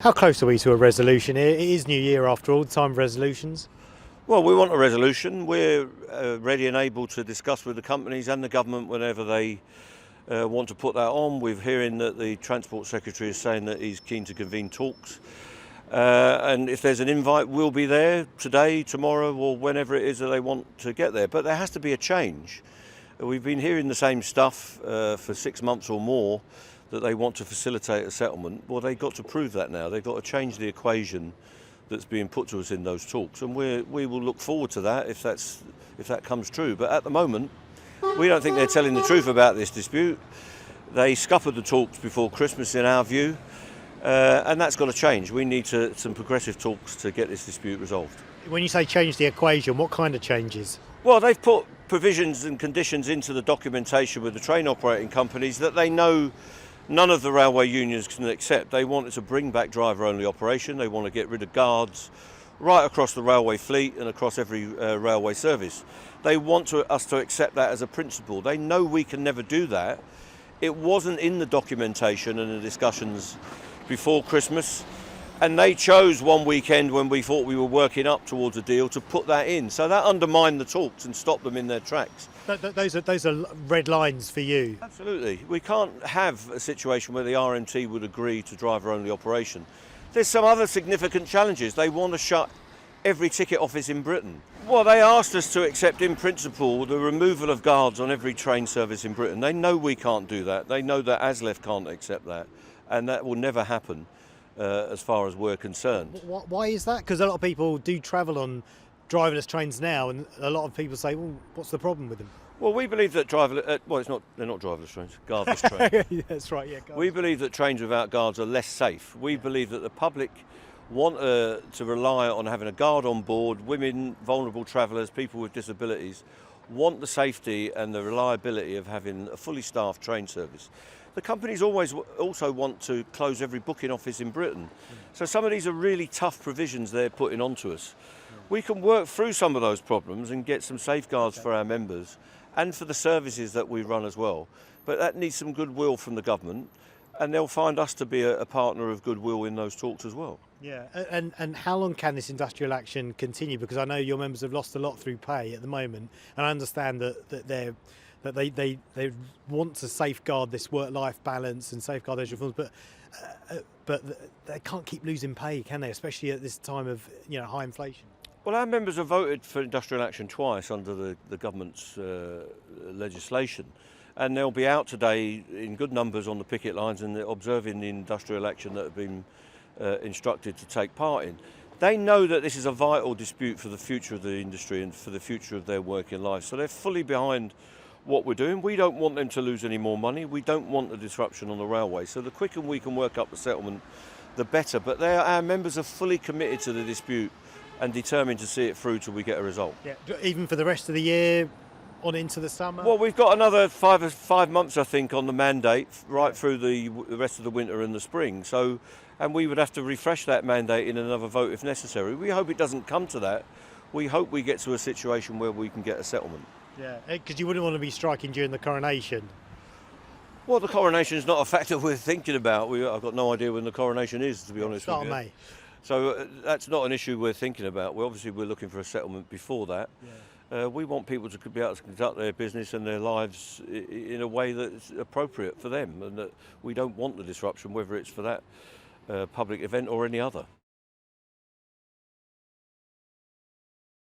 How close are we to a resolution here? It is New Year after all, time of resolutions. Well, we want a resolution. We're ready and able to discuss with the companies and the government whenever they want to put that on. We're hearing that the Transport Secretary is saying that he's keen to convene talks. And if there's an invite, we'll be there today, tomorrow, or whenever it is that they want to get there. But there has to be a change. We've been hearing the same stuff for 6 months or more, that they want to facilitate a settlement. Well, they've got to prove that now. They've got to change the equation that's being put to us in those talks, and we will look forward to that if that comes true. But at the moment, we don't think they're telling the truth about this dispute. They scuppered the talks before Christmas, in our view, and that's got to change. We need some progressive talks to get this dispute resolved. When you say change the equation, what kind of changes? Well, they've put provisions and conditions into the documentation with the train operating companies that they know none of the railway unions can accept. They want it to bring back driver-only operation. They want to get rid of guards right across the railway fleet and across every railway service. They want us to accept that as a principle. They know we can never do that. It wasn't in the documentation and the discussions before Christmas, and they chose one weekend when we thought we were working up towards a deal to put that in. So that undermined the talks and stopped them in their tracks. Those are red lines for you. Absolutely. We can't have a situation where the RMT would agree to driver-only operation. There's some other significant challenges. They want to shut every ticket office in Britain. Well, they asked us to accept in principle the removal of guards on every train service in Britain. They know we can't do that. They know that ASLEF can't accept that, and that will never happen as far as we're concerned. Why is that? Because a lot of people do travel on driverless trains now, and a lot of people say, well, what's the problem with them? Well, we believe that they're not driverless trains, guardless trains. Yeah, that's right, yeah. We believe that trains without guards are less safe. We believe that the public want to rely on having a guard on board. Women, vulnerable travellers, people with disabilities want the safety and the reliability of having a fully staffed train service. The companies also want to close every booking office in Britain. So some of these are really tough provisions they're putting onto us. We can work through some of those problems and get some safeguards for our members and for the services that we run as well. But that needs some goodwill from the government, and they'll find us to be a partner of goodwill in those talks as well. Yeah, and how long can this industrial action continue? Because I know your members have lost a lot through pay at the moment, and I understand that they want to safeguard this work-life balance and safeguard those reforms, but they can't keep losing pay, can they? Especially at this time of high inflation. Well, our members have voted for industrial action twice under the government's legislation, and they'll be out today in good numbers on the picket lines and observing the industrial action that have been instructed to take part in. They know that this is a vital dispute for the future of the industry and for the future of their working life, so they're fully behind what we're doing. We don't want them to lose any more money. We don't want the disruption on the railway, so the quicker we can work up the settlement, the better. But our members are fully committed to the dispute and determined to see it through till we get a result. Yeah, even for the rest of the year, on into the summer? Well, we've got another five months, I think, on the mandate, right through the rest of the winter and the spring. So, and we would have to refresh that mandate in another vote if necessary. We hope it doesn't come to that. We hope we get to a situation where we can get a settlement. Yeah, because you wouldn't want to be striking during the coronation. Well, the coronation is not a factor we're thinking about. I've got no idea when the coronation is, to be honest with you. Start of May. So that's not an issue we're thinking about. We're looking for a settlement before that. Yeah. We want people to be able to conduct their business and their lives in a way that's appropriate for them, and that we don't want the disruption, whether it's for that public event or any other.